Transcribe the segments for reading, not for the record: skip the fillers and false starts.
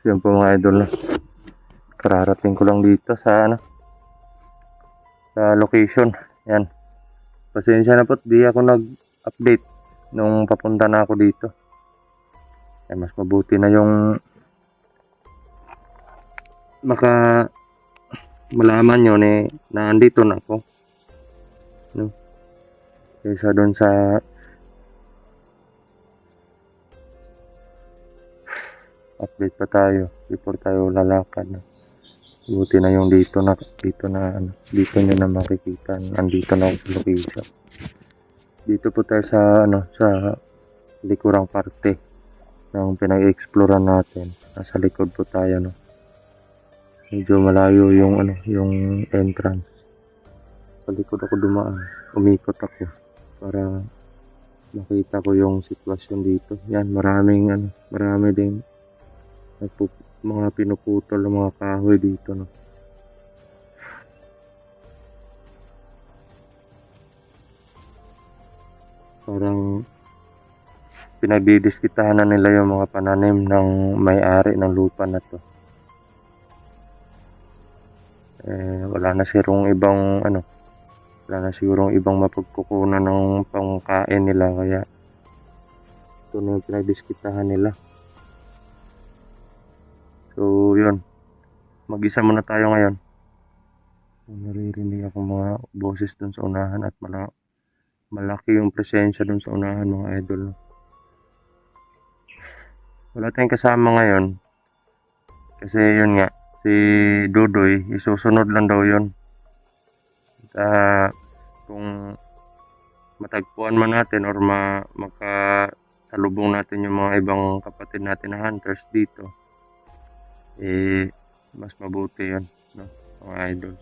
Yan po mga idol, kararating ko lang dito sa sa location. Yan, pasensya na po, di ako nag-update nung papunta na ako dito. Ay, mas mabuti na yung malaman nyo na andito na ako, no? Kaysa doon sa update pa tayo before tayo lalakad, no? Buti na yung dito nyo na makikita, andito na ako sa location. Dito po tayo sa sa likurang parte ng pinag-explore natin. Nasa likod po tayo, no? Medyo malayo yung yung entrance. Sa likod ako dumaan, umikot ako para makita ko yung sitwasyon dito. Yan, marami din mga pinuputol ng mga kahoy dito, no? Parang pinagdidiskitahan na nila yung mga pananim ng may-ari ng lupa na to. Wala na sigurong ibang mapagkukunan ng pangkain nila, kaya ito na yung pinagdiskitahan nila. So yun, mag-isa muna tayo ngayon. Naririnig ako mga boses dun sa unahan at malaki yung presensya dun sa unahan, mga idol, no? Wala tayong kasama ngayon kasi yun nga, si Dudoy isusunod lang daw yun. Kung matagpuan man natin or makasalubong natin yung mga ibang kapatid natin na hunters dito, mas mabuti yun, no, mga idol.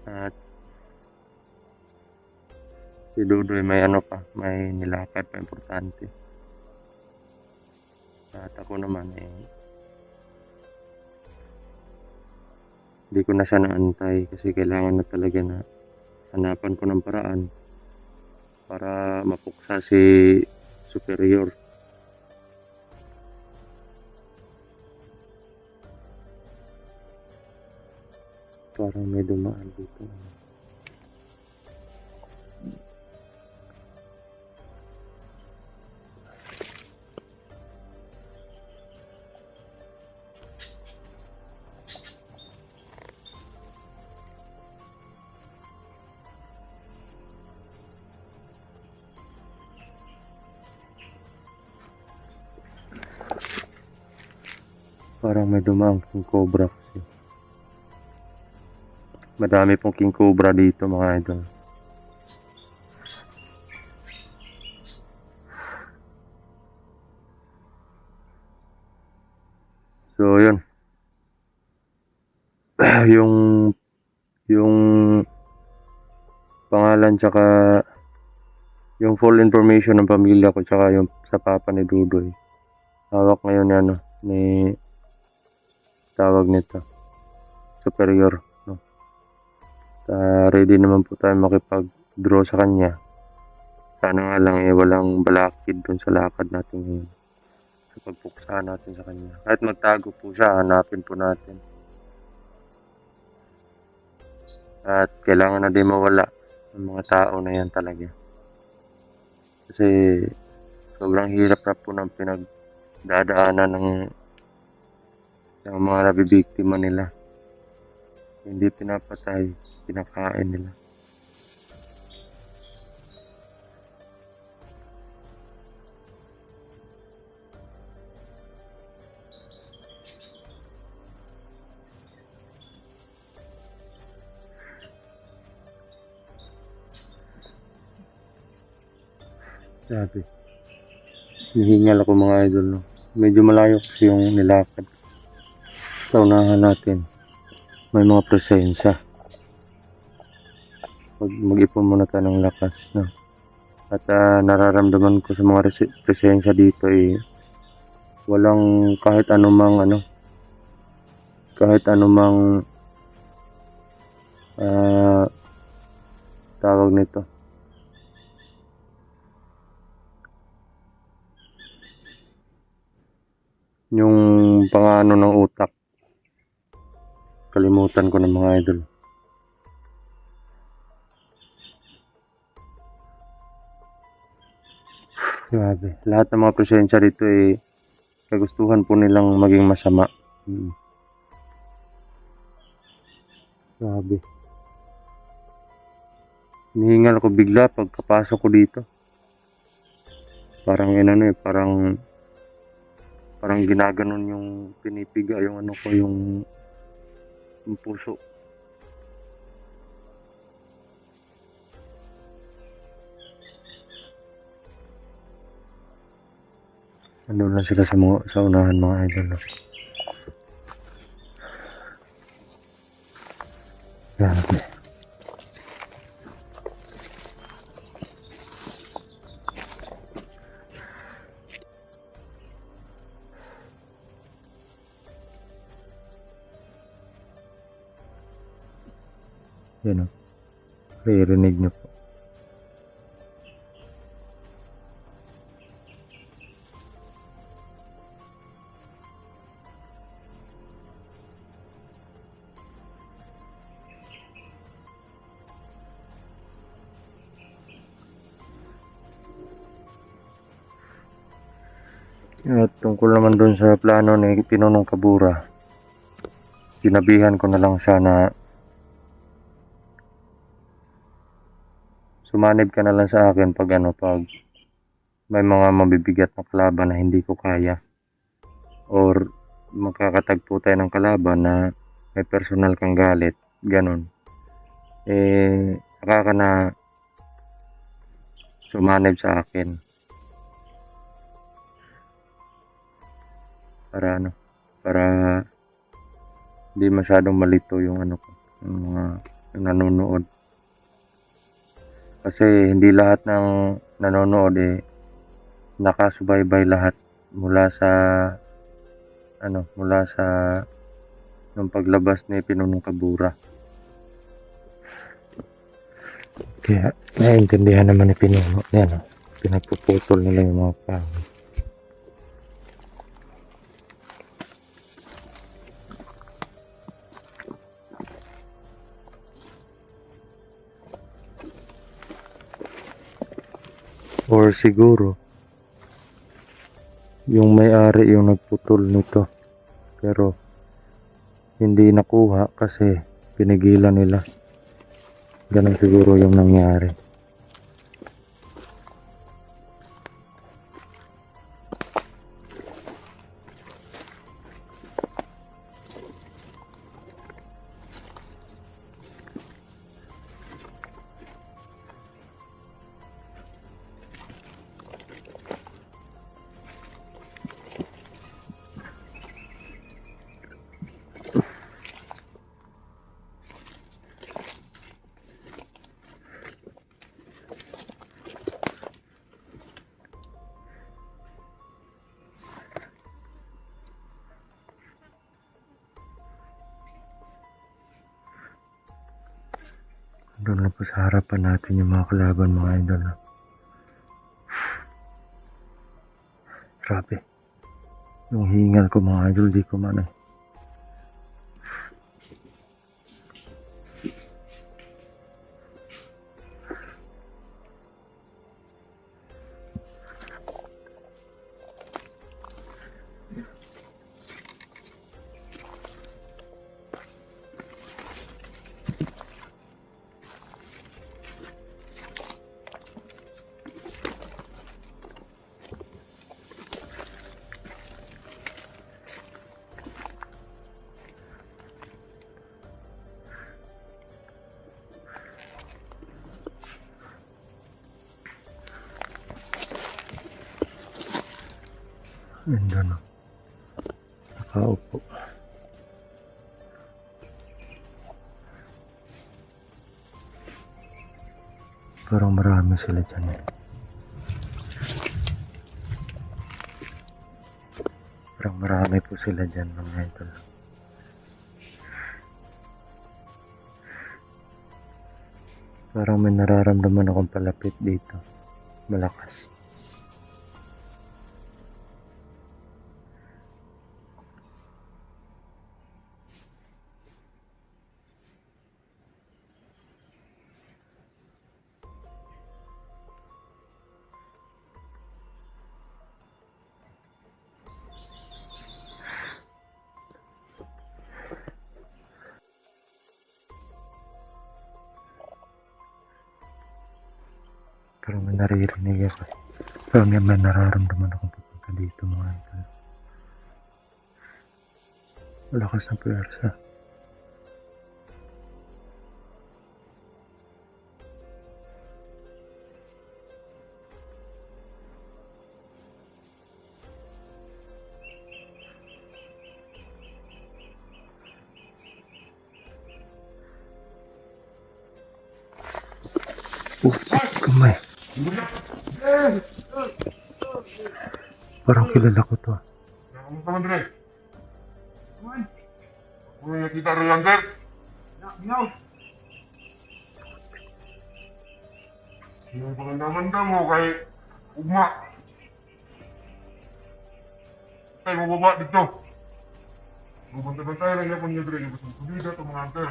At si Dudoy may may nilakad pa importante. At ako naman hindi ko na siya naantay kasi kailangan na talaga na hanapan ko ng paraan para mapuksa si superior. Parang may dumaan dito. Parang may dumaang king cobra kasi. Madami pong king cobra dito, mga idol. So yun. yung pangalan tsaka yung full information ng pamilya ko tsaka yung sa papa ni Dudoy, hawak ngayon ni tawag nito superior, no? Ready naman po tayo makipag-draw sa kanya. Sana nga lang walang balakid dun sa lakad natin ngayon, sa pagpuksa natin sa kanya. Kahit magtago po siya, hanapin po natin. At kailangan na din mawala ng mga tao na yan talaga. Kasi sobrang hirap na po ng pinagdadaanan ng mga nabibiktima nila. Hindi pinapatay, pinakain nila. Sabi, hihingal ako, mga idol, no? Medyo malayo kasi yung nilakad. Sa unahan natin, may mga presensya. Mag-ipon muna tayo ng lakas, no? At nararamdaman ko sa mga presensya dito walang kahit anumang tawag nito. Yung pangano ng utak. Kalimutan ko ng mga idol. Grabe. Lahat ng mga presensya dito kagustuhan po nilang maging masama. Grabe. Nihingal ko bigla pagkapasok ko dito. Parang parang ginaganon yung pinipiga yung yung puso. Ano lang sila sa unahan mga idol. Grabe. Yan o. Ririnig niyo po. At tungkol naman dun sa plano ni Pinunong Kabura, sinabihan ko na lang siya na sumanib ka na lang sa akin pag may mga mabibigat na kalaban na hindi ko kaya, or magkakatagpo tayo ng kalaban na may personal kang galit, ganon, saka ka na sumanib sa akin para hindi masyadong malito yung yung mga nanonood, kasi hindi lahat ng nanonood nakasubaybay lahat mula sa nung paglabas ni Pinunong Kabura. Kaya naiintindihan naman ni Pinuno. Yan pinagpuputol nila yung mga pangit. Or siguro yung may-ari yung nagputol nito, pero hindi nakuha kasi pinigilan nila. Ganun siguro yung nangyari. Doon lang po sa harapan natin yung mga kalaban mga idol. Grabe. Yung hingal ko mga idol, di ko man Doon nakaupo. Parang marami sila dyan eh. Parang marami po sila dyan mga idol. Parang may nararamdaman akong palapit dito. Malakas. Parang may naririnig ako. Parang may nararamdaman akong papunta dito mga idol. Malakas na pwersa. Kamay. Parang kilala ko to. Kamu teman Dre? Kamu yang kita Riander? Ya, yung pagandamanda mo kay Ugma. Tayo mababa dito. Bantay-bantay lang yapon niya Dre. Yung gusto kubida ito mga hunter.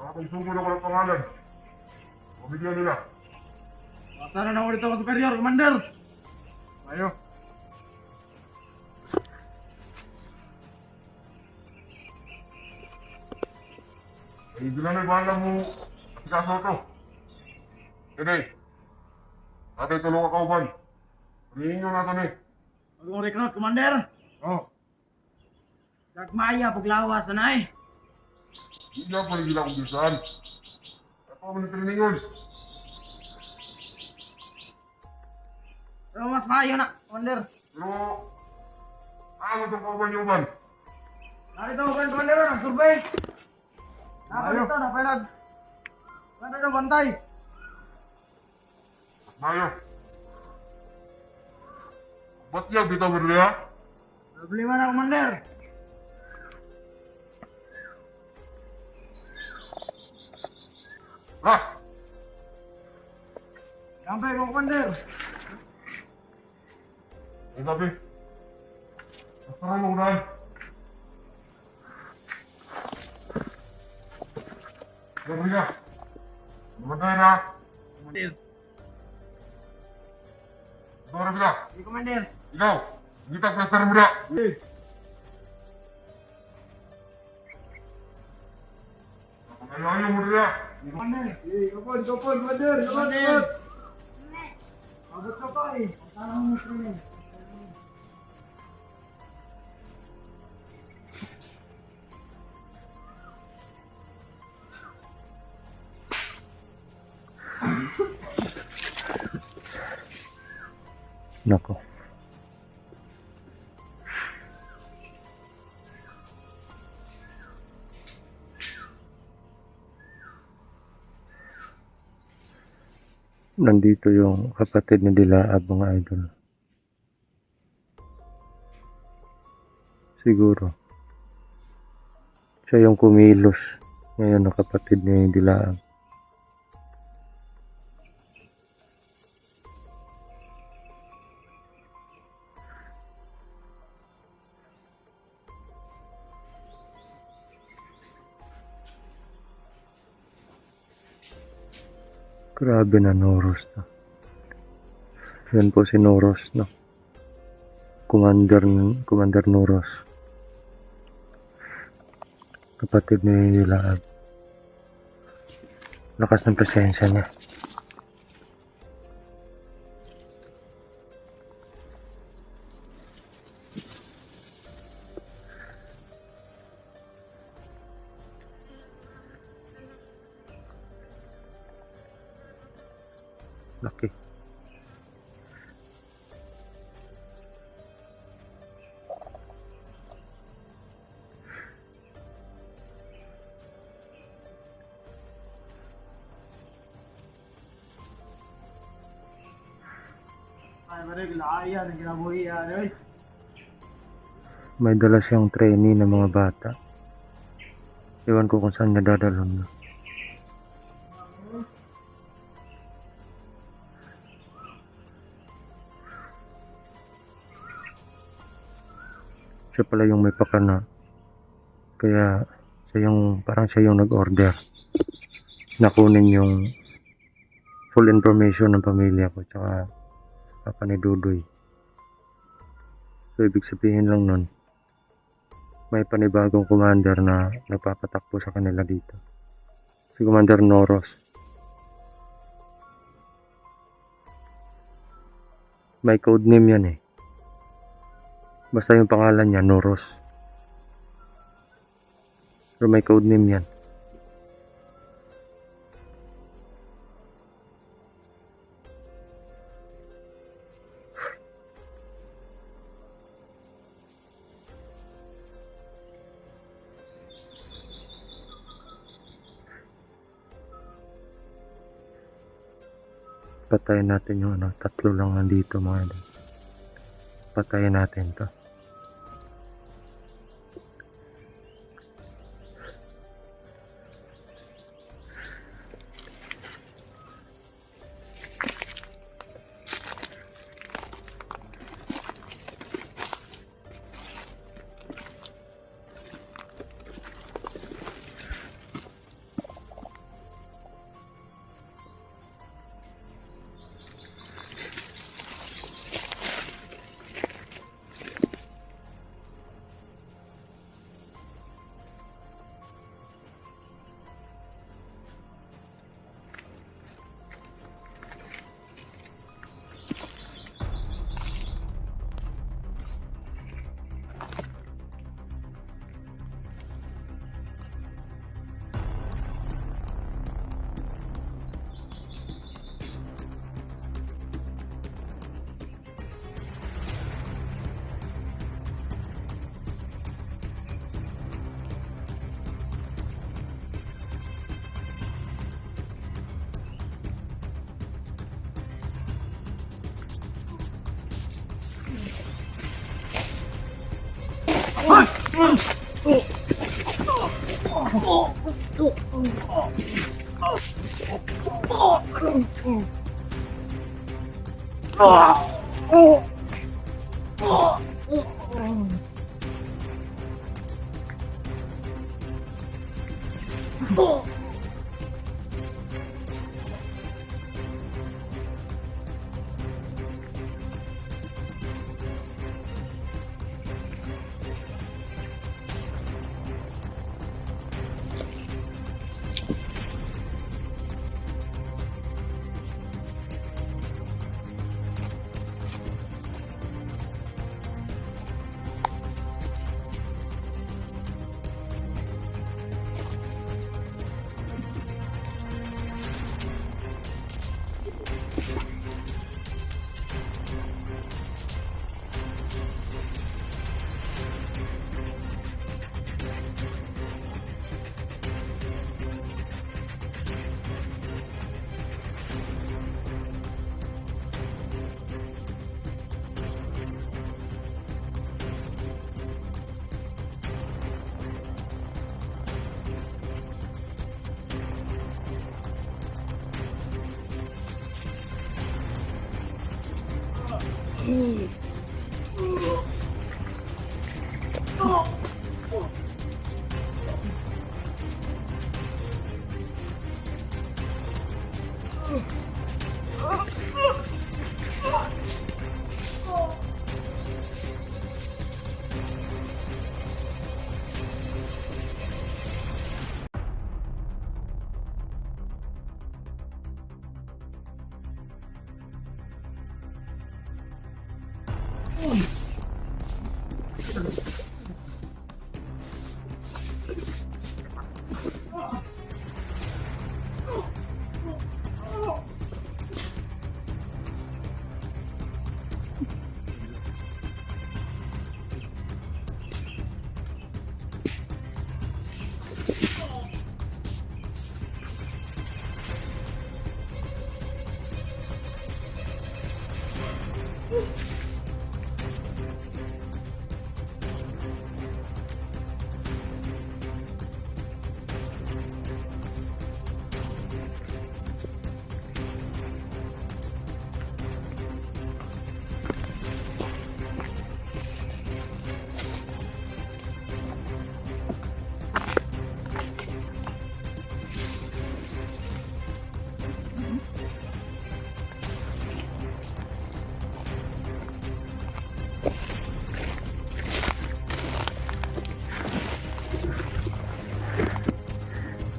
Nakapag-sugod ako ng pangalan. Pamilya nila. Sana na ulit ako superior, Commander. Ayo. Ay, bilang may bahala mo si Kasoto. Sige. Atay tulong ka kauban. Parihin nyo natin eh. Bagong recruit, Commander. Oh, Gagmaya, paglawas na eh. hindi ako rin bilang kumbisaan. Ako ang training yun. Pero mas maayo na, Commander. Pero, ano itong kauban nyo ban? Narito ako kayo, Commander, nag-survey. Nakalito, napailag. Ganda ng bantay. Mayo. Ba't niya dito berliya? Problema na, Commander. Ha? Kampay ko, Commander. Ay sabi. Basta mo unahan. Berliya. Mamatay na. Commander. Dora bila. Hey, Commander. Ikaw. Kita plaster muda. Hey. Ayaw mo berliya. Commander. Hey, kapon, Commander. Commander. Abot ka pa eh. Tanong mo training. Nako. Nandito yung kapatid ni Dilaab mga idol. Siguro. Siya yung kumilos. Ngayon ang kapatid ni Dilaab. Grabe na Noros na. Yan po si Noros, no? Commander Noros. Kapatid ni Dilaab. Lakas ng presensya niya. Laki. Ay, marig, laayan. Ang kinabuhi yan, eh. May dala siyang trainee ng mga bata. Iwan ko kung saan niya dadalhin na. Siya pala yung may pakana. Kaya parang siya yung nag-order. Nakunin yung full information ng pamilya ko tsaka papa ni Dudoy. So ibig sabihin lang nun, may panibagong commander na nagpapatakbo sa kanila dito. Si Commander Noros. May code name yan eh. Basta yung pangalan niya, Noros. Pero may code name yan. Patayin natin yung tatlo lang nandito mga idol. Patayin natin to.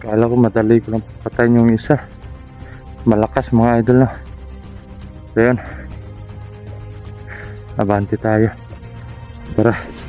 Kala ko madali ko lang patayin yung isa. Malakas mga idol na. So yun. Abante tayo. Tara.